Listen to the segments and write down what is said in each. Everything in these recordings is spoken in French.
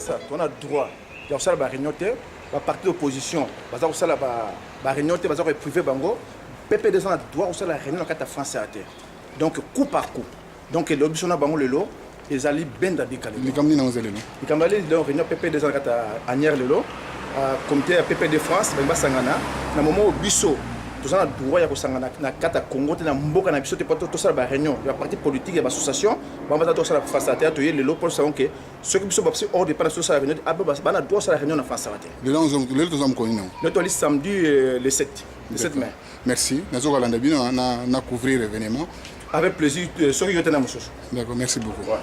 Kinshasa, on a droit. Il y a aussi la réunion, la partie d'opposition, la réunion, la privé bango. PPDS a droit aussi la réunion dans la France à terre. Donc coup par coup. Donc l'option a bango le lot. Ils allaient bien d'habitude. Les Camerounais ont zélé. Les Camerounais ont réunion PPDS à Nier le lot. Comité PP de France, Bemba Sangana. Na moment où Bisso, tout ça droit ya ko sangana na kata Congo te na mboka na biso te pas tout ça la réunion. Il y a parti politique, il y a association. Bamba tout ça la face à terre, le lot pour savoir que ceux qui sont passés hors de pas sur la réunion, bana droit sur la réunion na face à terre. Le temps nous avons connu non. Notre liste samedi le 7 mai. Merci. Nous allons na couvrir l'événement. Avec plaisir, ceux qui étaient dans Moussous. D'accord, merci beaucoup. Ouais.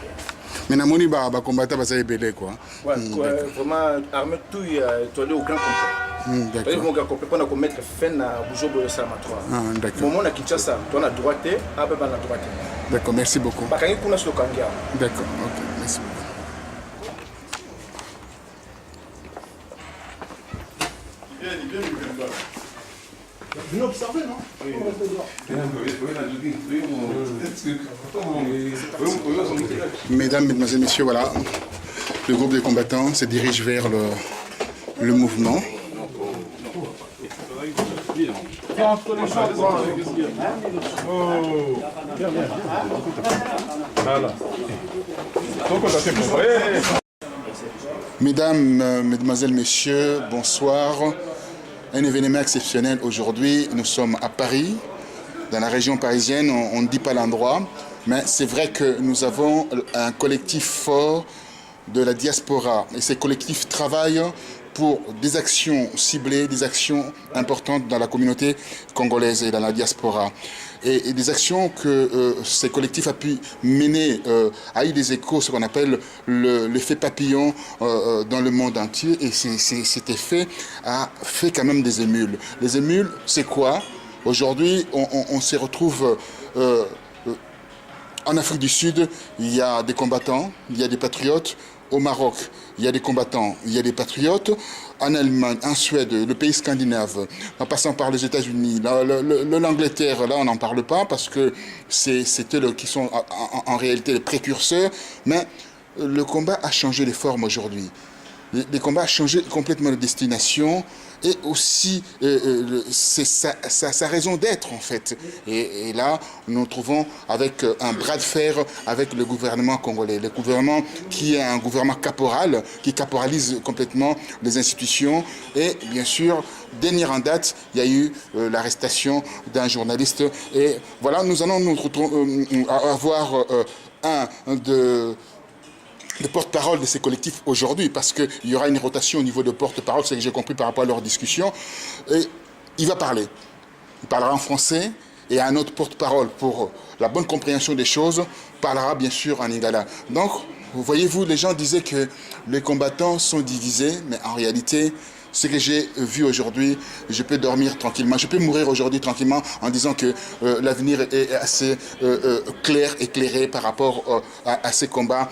Mais Namoni va combattre parce qu'il est quoi. Ouais, vraiment armé tout tu allé au grand complet. D'accord. Mon gars complet pour mettre fin à Bujobo Salamatoire. D'accord. Moment na Kinshasa, tu as la droite, après la droite. D'accord, merci beaucoup. Bakangi kuna sur Kangia. D'accord, OK, merci beaucoup. Vous observez, non? Mesdames, Mesdemoiselles, Messieurs, voilà, le groupe de combattants se dirige vers le mouvement. Mesdames, Mesdemoiselles, Messieurs, bonsoir. Un événement exceptionnel aujourd'hui. Nous sommes à Paris, dans la région parisienne. On ne dit pas l'endroit, mais c'est vrai que nous avons un collectif fort de la diaspora. Et ces collectifs travaillent pour des actions ciblées, des actions importantes dans la communauté congolaise et dans la diaspora. Et des actions que ces collectifs ont pu mener a eu des échos, ce qu'on appelle l'effet papillon dans le monde entier. Et cet effet a fait quand même des émules. Les émules, c'est quoi? Aujourd'hui, on se retrouve en Afrique du Sud, il y a des combattants, il y a des patriotes. Au Maroc, il y a des combattants, il y a des patriotes. En Allemagne, en Suède, le pays scandinave, en passant par les États-Unis, l'Angleterre, là on n'en parle pas parce que c'est eux qui sont en réalité les précurseurs. Mais le combat a changé les formes aujourd'hui. Les combats ont changé complètement de destination et aussi c'est sa raison d'être en fait. Et là, nous nous trouvons avec un bras de fer avec le gouvernement congolais. Le gouvernement qui est un gouvernement caporal, qui caporalise complètement les institutions. Et bien sûr, dernière en date, il y a eu l'arrestation d'un journaliste. Et voilà, nous allons nous avoir le porte-parole de ces collectifs aujourd'hui, parce qu'il y aura une rotation au niveau de porte-parole, c'est ce que j'ai compris par rapport à leur discussion. Et il va parler. Il parlera en français, et un autre porte-parole pour la bonne compréhension des choses parlera bien sûr en lingala. Donc, voyez-vous, les gens disaient que les combattants sont divisés, mais en réalité, ce que j'ai vu aujourd'hui, je peux dormir tranquillement, je peux mourir aujourd'hui tranquillement en disant que l'avenir est assez clair, éclairé par rapport à ces combats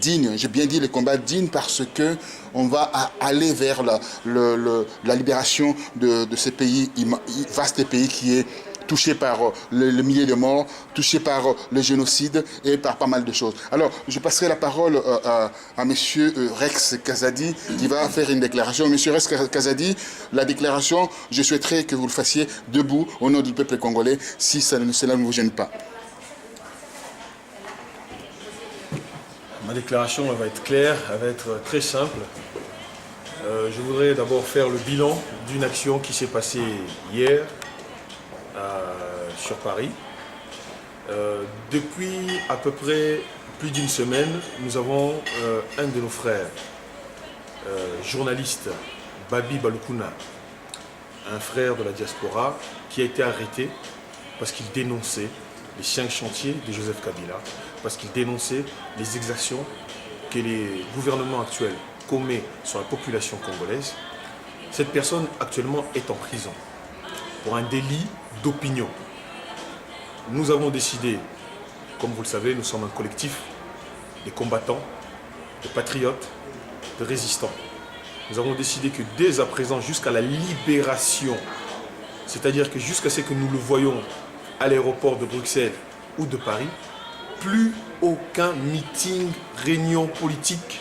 dignes. J'ai bien dit les combats dignes parce que on va aller vers la libération de ces pays, vaste pays qui est touché par le millier de morts, touché par le génocide et par pas mal de choses. Alors, je passerai la parole à M. Rex Kazadi qui va faire une déclaration. M. Rex Kazadi, la déclaration, je souhaiterais que vous le fassiez debout au nom du peuple congolais, si cela ne vous gêne pas. Ma déclaration elle va être claire, elle va être très simple. Je voudrais d'abord faire le bilan d'une action qui s'est passée hier sur Paris. Depuis à peu près plus d'une semaine, nous avons un de nos frères, journaliste, Babi Balukuna, un frère de la diaspora, qui a été arrêté parce qu'il dénonçait les 5 chantiers de Joseph Kabila, parce qu'il dénonçait les exactions que les gouvernements actuels commettent sur la population congolaise. Cette personne actuellement est en prison pour un délit d'opinion. Nous avons décidé, comme vous le savez, nous sommes un collectif de combattants, de patriotes, de résistants. Nous avons décidé que dès à présent, jusqu'à la libération, c'est-à-dire que jusqu'à ce que nous le voyons à l'aéroport de Bruxelles ou de Paris, plus aucun meeting, réunion politique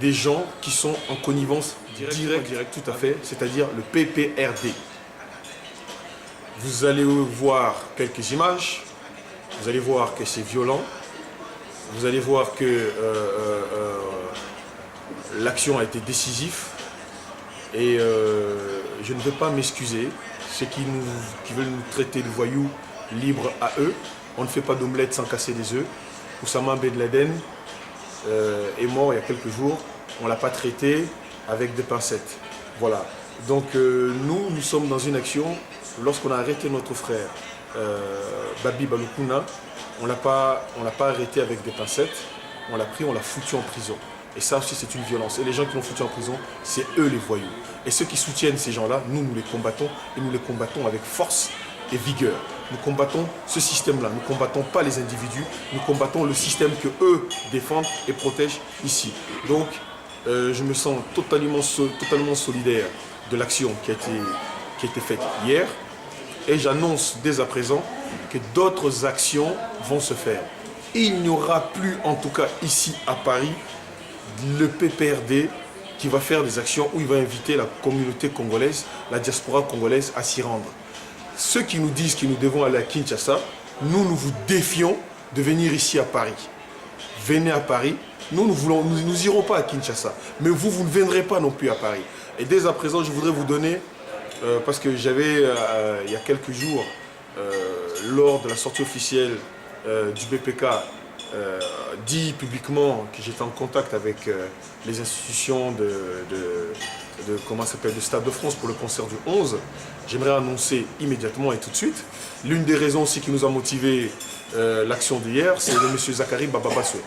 des gens qui sont en connivence directe, tout à fait, c'est-à-dire le PPRD. Vous allez voir quelques images, vous allez voir que c'est violent, vous allez voir que l'action a été décisive et je ne vais pas m'excuser. Ceux qui veulent nous traiter de voyous, libres à eux, on ne fait pas d'omelette sans casser des œufs. Oussama Ben Laden est mort il y a quelques jours, on ne l'a pas traité avec des pincettes. Voilà. Donc nous sommes dans une action. Lorsqu'on a arrêté notre frère Babi Balukuna, on ne l'a pas arrêté avec des pincettes, on l'a pris, on l'a foutu en prison. Et ça aussi c'est une violence. Et les gens qui l'ont foutu en prison, c'est eux les voyous. Et ceux qui soutiennent ces gens-là, nous les combattons et nous les combattons avec force et vigueur. Nous combattons ce système-là, nous ne combattons pas les individus, nous combattons le système que eux défendent et protègent ici. Donc je me sens totalement solidaire de l'action qui a été faite hier. Et j'annonce dès à présent que d'autres actions vont se faire. Il n'y aura plus, en tout cas ici à Paris, le PPRD qui va faire des actions où il va inviter la communauté congolaise, la diaspora congolaise à s'y rendre. Ceux qui nous disent que nous devons aller à Kinshasa, nous vous défions de venir ici à Paris. Venez à Paris. Nous n'irons pas à Kinshasa. Mais vous ne viendrez pas non plus à Paris. Et dès à présent, je voudrais vous donner... parce que j'avais, il y a quelques jours, lors de la sortie officielle du BPK, dit publiquement que j'étais en contact avec les institutions de Stade de France pour le concert du 11. J'aimerais annoncer immédiatement et tout de suite. L'une des raisons aussi qui nous a motivé l'action d'hier, c'est le monsieur Zakari Bababassoué.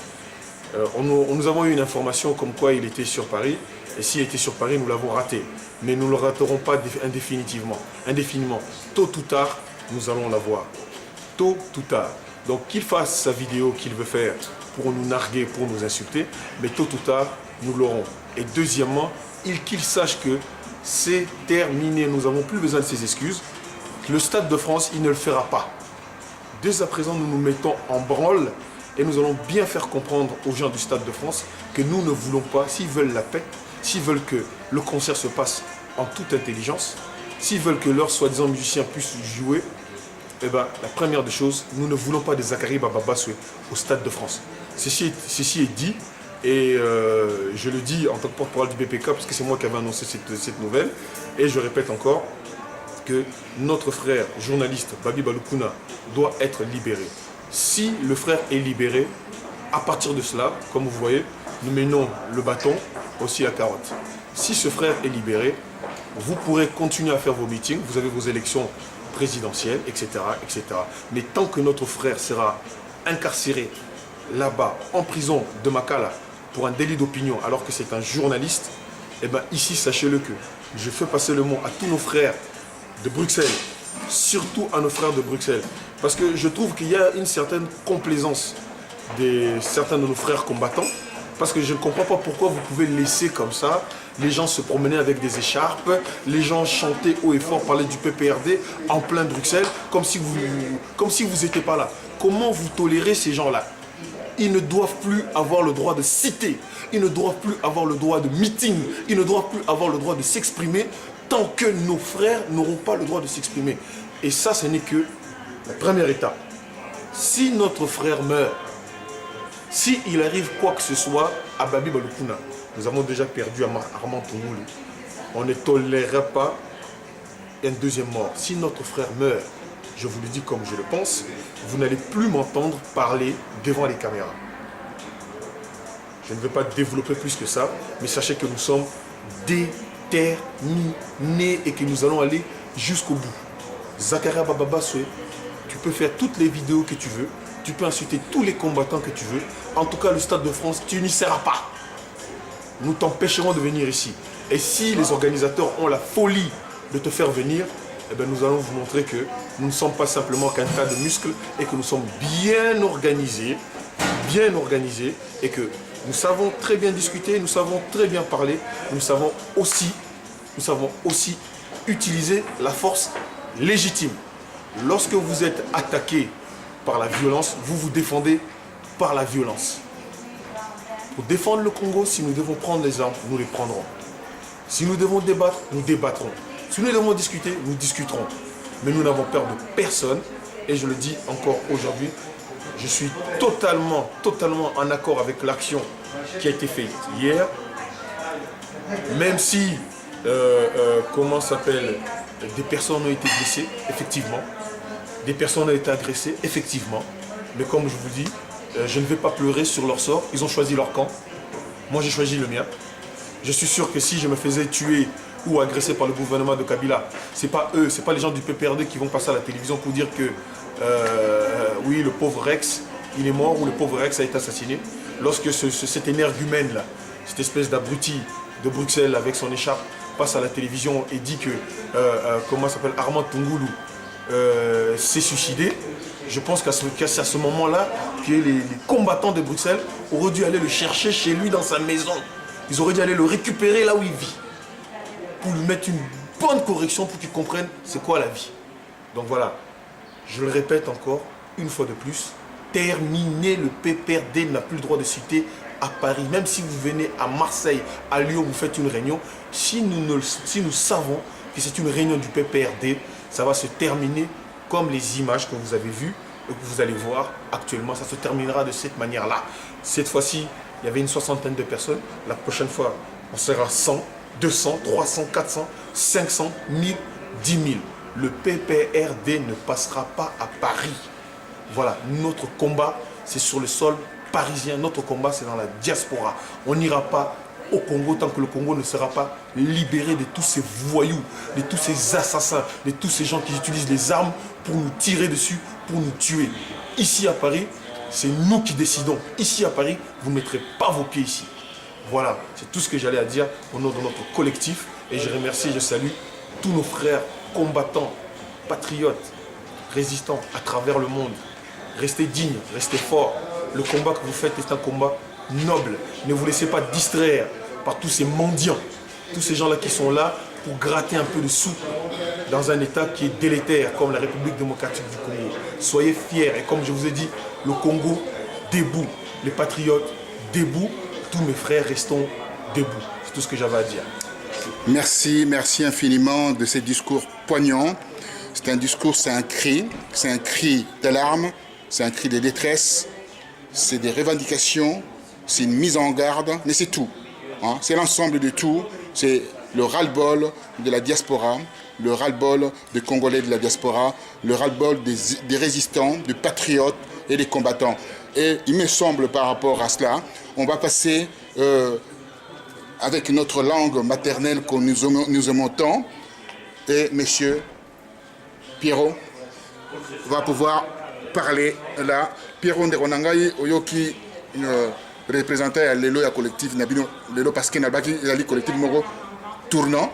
Nous avons eu une information comme quoi il était sur Paris. Et s'il était sur Paris, nous l'avons raté. Mais nous ne le raterons pas indéfiniment. Tôt ou tard, nous allons la voir. Tôt ou tard. Donc qu'il fasse sa vidéo qu'il veut faire pour nous narguer, pour nous insulter, mais tôt ou tard, nous l'aurons. Et deuxièmement, qu'il sache que c'est terminé. Nous n'avons plus besoin de ses excuses. Le Stade de France, il ne le fera pas. Dès à présent, nous nous mettons en branle et nous allons bien faire comprendre aux gens du Stade de France que nous ne voulons pas, s'ils veulent la paix, s'ils veulent que le concert se passe en toute intelligence, s'ils veulent que leurs soi-disant musiciens puissent jouer, eh ben, la première des choses, nous ne voulons pas des Zakari Bababassoué au Stade de France. Ceci est dit, et je le dis en tant que porte-parole du BPK, parce que c'est moi qui avais annoncé cette nouvelle, et je répète encore que notre frère journaliste Babi Balukuna doit être libéré. Si le frère est libéré, à partir de cela, comme vous voyez, nous menons le bâton, aussi la carotte. Si ce frère est libéré, vous pourrez continuer à faire vos meetings, vous avez vos élections présidentielles, etc., etc. Mais tant que notre frère sera incarcéré là-bas, en prison de Makala, pour un délit d'opinion, alors que c'est un journaliste, eh bien ici, sachez-le que je fais passer le mot à tous nos frères de Bruxelles, surtout à nos frères de Bruxelles, parce que je trouve qu'il y a une certaine complaisance de certains de nos frères combattants, parce que je ne comprends pas pourquoi vous pouvez laisser comme ça les gens se promener avec des écharpes, les gens chanter haut et fort, parler du PPRD en plein Bruxelles, comme si vous n'étiez pas là. Comment vous tolérez ces gens-là? Ils ne doivent plus avoir le droit de citer, ils ne doivent plus avoir le droit de meeting, ils ne doivent plus avoir le droit de s'exprimer tant que nos frères n'auront pas le droit de s'exprimer. Et ça, ce n'est que la première étape. Si notre frère meurt, s'il arrive quoi que ce soit à Babi Balukuna, nous avons déjà perdu Armand Toumoulou, on ne tolérera pas une deuxième mort. Si notre frère meurt, je vous le dis comme je le pense, vous n'allez plus m'entendre parler devant les caméras. Je ne veux pas développer plus que ça, mais sachez que nous sommes déterminés et que nous allons aller jusqu'au bout. Zakaria Bababassoué, tu peux faire toutes les vidéos que tu veux, tu peux insulter tous les combattants que tu veux. En tout cas, le Stade de France, tu n'y seras pas. Nous t'empêcherons de venir ici. Et si les organisateurs ont la folie de te faire venir, eh bien, nous allons vous montrer que nous ne sommes pas simplement qu'un tas de muscles et que nous sommes bien organisés et que nous savons très bien discuter, nous savons très bien parler, nous savons aussi utiliser la force légitime. Lorsque vous êtes attaqué par la violence, vous vous défendez par la violence. Pour défendre le Congo, si nous devons prendre les armes, nous les prendrons. Si nous devons débattre, nous débattrons. Si nous devons discuter, nous discuterons. Mais nous n'avons peur de personne. Et je le dis encore aujourd'hui, je suis totalement en accord avec l'action qui a été faite hier. Même si, comment s'appelle, des personnes ont été blessées, effectivement. Des personnes ont été agressées, effectivement. Mais comme je vous dis, je ne vais pas pleurer sur leur sort. Ils ont choisi leur camp. Moi, j'ai choisi le mien. Je suis sûr que si je me faisais tuer ou agresser par le gouvernement de Kabila, ce n'est pas eux, ce n'est pas les gens du PPRD qui vont passer à la télévision pour dire que oui, le pauvre Rex, il est mort ou le pauvre Rex a été assassiné. Lorsque cet énergumène-là, cette espèce d'abruti de Bruxelles avec son écharpe, passe à la télévision et dit que, comment s'appelle, Armand Tungoulou s'est suicidé, je pense qu'à ce moment-là, que les combattants de Bruxelles auraient dû aller le chercher chez lui dans sa maison. Ils auraient dû aller le récupérer là où il vit, pour lui mettre une bonne correction pour qu'il comprenne c'est quoi la vie. Donc voilà, je le répète encore, une fois de plus, terminer le PPRD n'a plus le droit de citer à Paris. Même si vous venez à Marseille, à Lyon, vous faites une réunion, si nous savons que c'est une réunion du PPRD, ça va se terminer comme les images que vous avez vues et que vous allez voir actuellement. Ça se terminera de cette manière-là. Cette fois-ci, il y avait une soixantaine de personnes. La prochaine fois, on sera 100, 200, 300, 400, 500, 1000, 10 000. Le PPRD ne passera pas à Paris. Voilà, notre combat, c'est sur le sol parisien. Notre combat, c'est dans la diaspora. On n'ira pas au Congo tant que le Congo ne sera pas libéré de tous ces voyous, de tous ces assassins, de tous ces gens qui utilisent les armes pour nous tirer dessus, pour nous tuer. Ici à Paris, c'est nous qui décidons. Ici à Paris, vous ne mettrez pas vos pieds ici. Voilà, c'est tout ce que j'allais à dire au nom de notre collectif. Et je remercie et je salue tous nos frères combattants, patriotes, résistants à travers le monde. Restez dignes, restez forts. Le combat que vous faites est un combat noble. Ne vous laissez pas distraire par tous ces mendiants, tous ces gens-là qui sont là pour gratter un peu de sous dans un État qui est délétère comme la République démocratique du Congo. Soyez fiers et comme je vous ai dit, le Congo debout, les patriotes debout, tous mes frères restons debout. C'est tout ce que j'avais à dire. Merci, merci infiniment de ces discours poignants. C'est un discours, c'est un cri d'alarme, c'est un cri de détresse, c'est des revendications, c'est une mise en garde, mais c'est tout. Hein? C'est l'ensemble de tout, c'est le ras-le-bol de la diaspora, le ras-le-bol des Congolais de la diaspora, le ras-le-bol des résistants, des patriotes et des combattants. Et il me semble par rapport à cela, on va passer avec notre langue maternelle que nous aimons tant, et monsieur Pierrot va pouvoir parler là. Pierrot Nderonangai, Oyoki, représentant à l'élo et collectif Nabino, l'élo parce qu'il n'a pas dit collectif Moro tournant,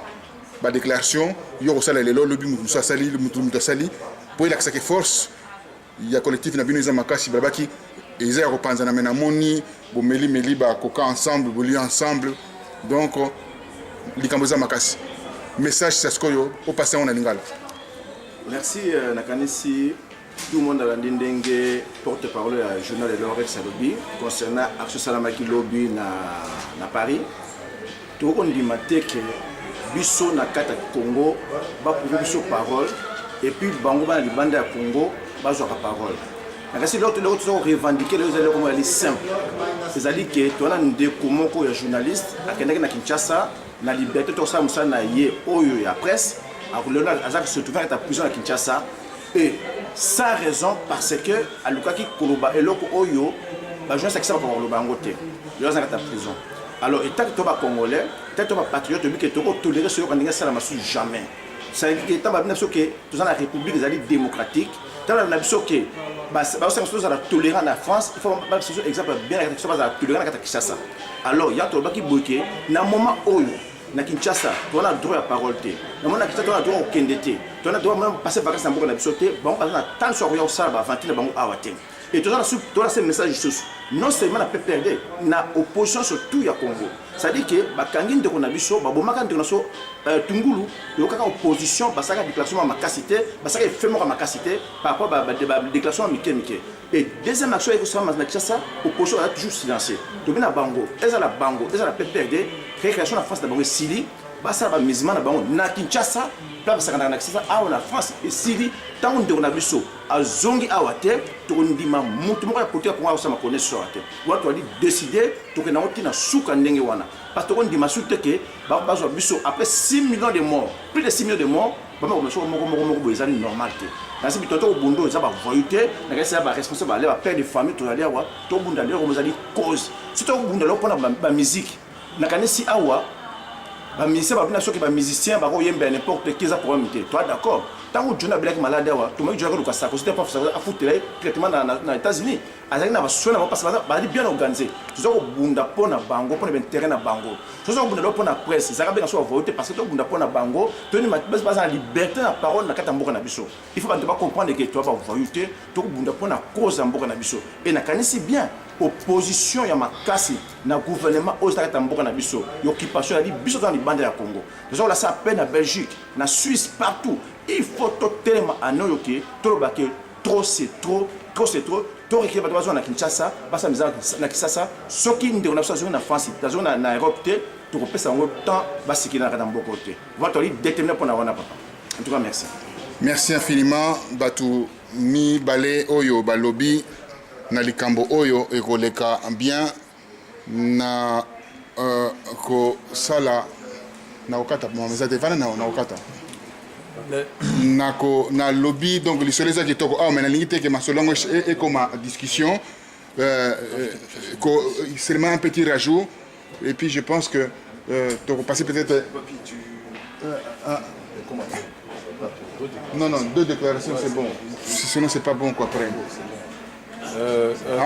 la déclaration, il y a aussi l'élo, le but Sali, le Moutoumouta Sali, pour il que force, il y a collectif Nabino Zamakasi, Babaki, et ils ont repensé à Moni, Bomeli, Meliba, Koka ensemble, Boli ensemble, donc, Likamboza Makasi. Message, c'est ce qu'on au passé en Lingala. Merci Nakanisi. Tout le monde a l'indingue porte-parole à journal de l'Orex Lobby concernant Action Salamaki Lobby na Paris. Tout le monde dit que biso na kata Congo va pouvoir biso parole et puis bango ba libanda ya Congo ba zo ka parole. Nakasi l'autre revendiquer les éléments comme les simple. C'est-à-dire que tu as des komoko ya journaliste akendaki na Kinshasa na liberté to ça musa na ye oyo ya presse a Leonard Azak se trouve à la prison à Kinshasa et sans raison parce que à Lukaki Koloba et loko oyo ba journaliste qui ça pour Koloba ngoté yo za ta prison. Alors état que toi congolais, état toi patriote que tu tolérer ce qu'on ça la massou jamais. Ça veut dire que état ba bien sûr que tous dans la République des démocratique, dans la nation que bah ça la tolérance en France, il faut pas ce exemple bien que ça va la tolérance à Kinshasa. Alors il y a toi qui bloqué na moment oyo na Kinshasa, tu as le droit à parole. Na moment Kinshasa tu as le droit au kendete. Tu as le droit même passer vacances dans beaucoup na bisoté, bon on a tant sur rien ça va ventiler bango awate. Et tu as ce message non seulement na PPRD, na opposition surtout ya Congo. C'est-à-dire que bakangi ndeko na biso, babomaka ndeko na so Tungulu, yo kaka opposition, basaka déclaration à makasité, basaka effectivement à makasité par rapport à déclaration à Mike. Et deuxième action est que ça na Kinshasa, opposition a toujours silencieux. Donc na bango, eza la bango, eza la PPRD, création en France de bango Sili, basa ba mizima na bango na Kinshasa, là basaka na Kinshasa, a na France et Sili, tant ndeko na biso azongi awate tondima mutu moko ya politique pour avoir sama connaissance ate watu wali décider tokena otina suka ndenge wana parce que ndima sute ke ba bazwa biso après 6 millions de morts plus de 6 millions de morts ba moko moko boezali normal te na sibi toto bundo za ba voyuté na kesa ba responsable aller ba père de famille to aller wa to bunda lero komozali cause surtout bunda lo pona ba musique na kanisi awa ba musicien ba bina soki ba musicien ba ko yemba n'importe qui za problème te toi d'accord tant que Jonah Black malade wa to moi joue ça c'était pas à foutre traitement dans les États-Unis azali na ba soin parce que ba bien organisé tu zo ko bunda pona bango pona ben terrain na bango tu zo ko bunda pona presse ça ka so voter parce que to bunda pona bango to ni base en liberté na parole na kata mboka na biso il faut pas comprendre que tu vas voter to bunda pona cause mboka na biso et na kanisi bien opposition ya makasi na gouvernement aux États mboka na biso occupation ya biso dans les bandes ya Congo déjà là ça peine à Belgique na Suisse partout il faut totalement à nous que trop c'est trop to récupérer ba tozo na Kinshasa basa miza na Kinshasa soki ndeko na biso na France na Europe te to kopesa ngo temps basiki na kada mboko te votre li déterminé pour na wana papa en tout cas merci infiniment batu mi balé oyo balobi na likambo oyo ekoleka bien na ko sala na okata mameza devana na okata na lobby donc les seuls qui toko mais na limite que ma selon et comme discussion seulement un petit rajout et puis je pense que tu vas passer peut-être non 2 déclarations c'est bon sinon c'est pas bon quoi après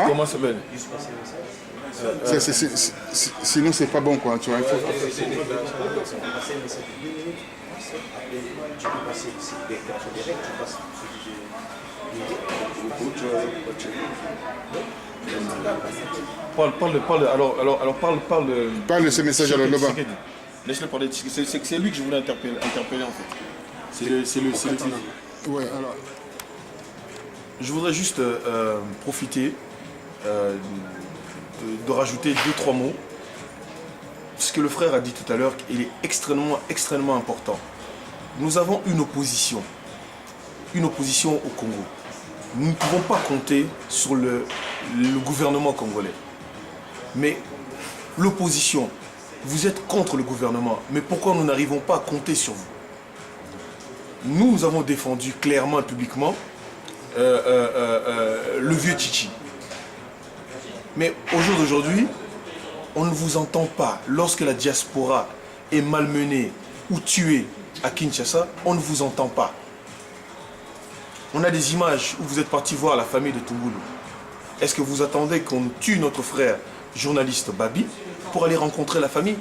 comment ça s'appelle sinon c'est pas bon quoi tu vois il faut parle de ce message alors là-bas. Laisse-le parler, c'est lui que je voulais interpeller en fait. C'est le ouais, alors. Je voudrais juste profiter de rajouter 2-3 mots. Ce que le frère a dit tout à l'heure, il est extrêmement important. Nous avons une opposition au Congo. Nous ne pouvons pas compter sur le gouvernement congolais. Mais l'opposition, vous êtes contre le gouvernement, mais pourquoi nous n'arrivons pas à compter sur vous? Nous avons défendu clairement et publiquement le vieux Chichi. Mais au jour d'aujourd'hui, on ne vous entend pas. Lorsque la diaspora est malmenée ou tuée à Kinshasa, on ne vous entend pas. On a des images où vous êtes parti voir la famille de Tungulu. Est-ce que vous attendez qu'on tue notre frère journaliste Babi pour aller rencontrer la famille?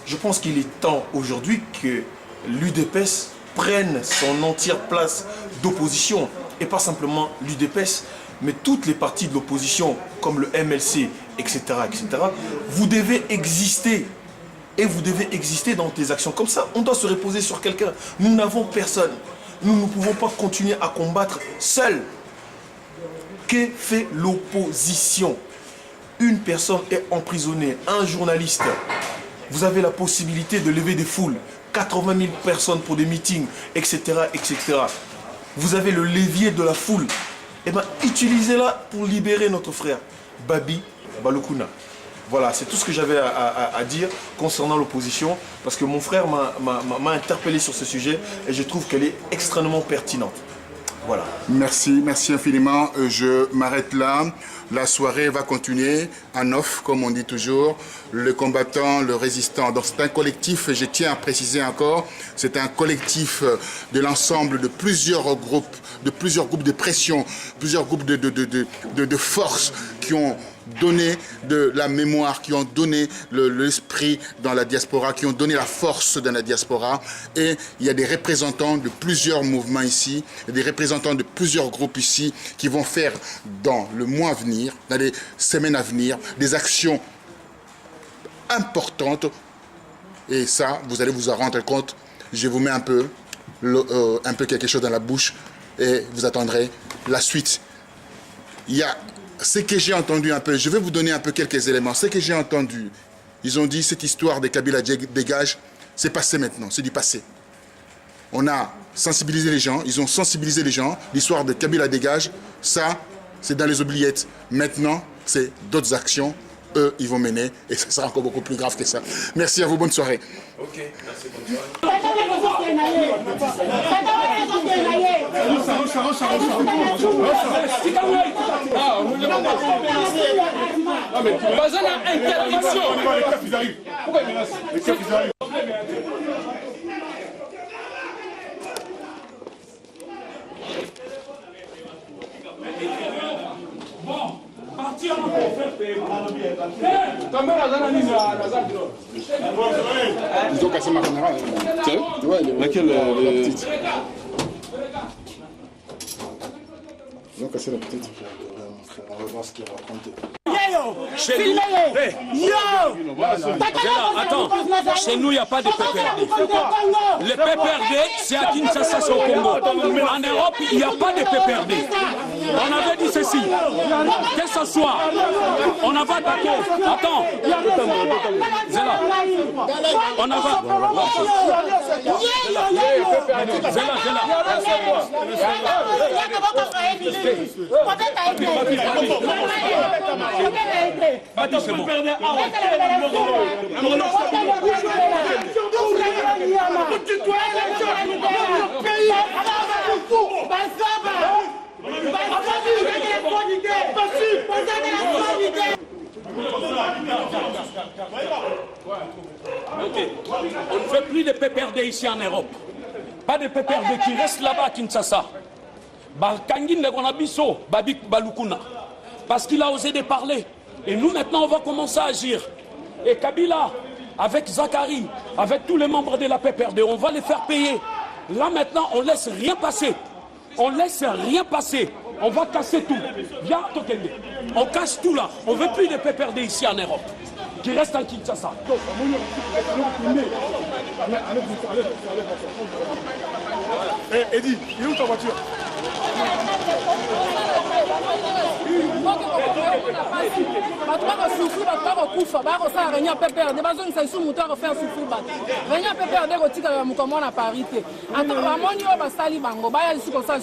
Je pense qu'il est temps aujourd'hui que l'UDPS prenne son entière place d'opposition. Et pas simplement l'UDPS, mais toutes les partis de l'opposition, comme le MLC, etc., etc. Vous devez exister. Et vous devez exister dans des actions comme ça. On doit se reposer sur quelqu'un. Nous n'avons personne. Nous ne pouvons pas continuer à combattre seuls. Que fait l'opposition? Une personne est emprisonnée, un journaliste. Vous avez la possibilité de lever des foules. 80 000 personnes pour des meetings, etc., etc. Vous avez le levier de la foule. Eh bien, utilisez-la pour libérer notre frère, Babi Balokuna. Voilà, c'est tout ce que j'avais à dire concernant l'opposition, parce que mon frère m'a interpellé sur ce sujet et je trouve qu'elle est extrêmement pertinente. Voilà. Merci infiniment. Je m'arrête là. La soirée va continuer en off, comme on dit toujours. Le combattant, le résistant. Donc c'est un collectif, et je tiens à préciser encore, c'est un collectif de l'ensemble de plusieurs groupes de pression, plusieurs groupes de forces qui ont donné de la mémoire, qui ont donné l'esprit dans la diaspora, qui ont donné la force dans la diaspora. Et il y a des représentants de plusieurs mouvements ici, des représentants de plusieurs groupes ici qui vont faire dans le mois à venir, dans les semaines à venir, des actions importantes. Et ça, vous allez vous en rendre compte. Je vous mets un peu quelque chose dans la bouche et vous attendrez la suite. Il y a ce que j'ai entendu un peu, je vais vous donner un peu quelques éléments. Ce que j'ai entendu, ils ont dit cette histoire de Kabila dégage, c'est passé maintenant, c'est du passé. On a sensibilisé les gens, ils ont sensibilisé les gens. L'histoire de Kabila dégage, ça, c'est dans les oubliettes. Maintenant, c'est d'autres actions. Eux, ils vont mener et ça sera encore beaucoup plus grave que ça. Merci à vous, bonne soirée. Ok, merci, bonne soirée. Ils ont cassé ma caméra. Laquelle la petite. Ils ont cassé la petite. On va voir ce qu'ils racontent. Attends, chez nous, il n'y a pas de PPRD. Le PPRD, c'est à Kinshasa, c'est au Congo. En Europe, il n'y a pas de PPRD. On avait dit ceci, que ce soit, on a pas d'accord. Attends, Zéla, on a pas. On ne fait plus de PPRD ici en Europe. Pas de PPRD qui reste là-bas à Kinshasa. Parce qu'il a osé de parler. Et nous maintenant on va commencer à agir. Et Kabila, avec Zakari, avec tous les membres de la PPRD, on va les faire payer. Là maintenant on laisse rien passer. On laisse rien passer. On va casser tout. Viens, Tokende. On casse tout là. On ne veut plus de PPRD ici en Europe. Qui reste en Kinshasa. Eddie, il est où ta voiture? bato bakosufri bato bakokufa bakosala réunion PPRD bazongisa lisu moto akofere sufri bato réunion PPRD kotikala moko mwana Paris te ata bamoni oyo basali bango baya lisu kosala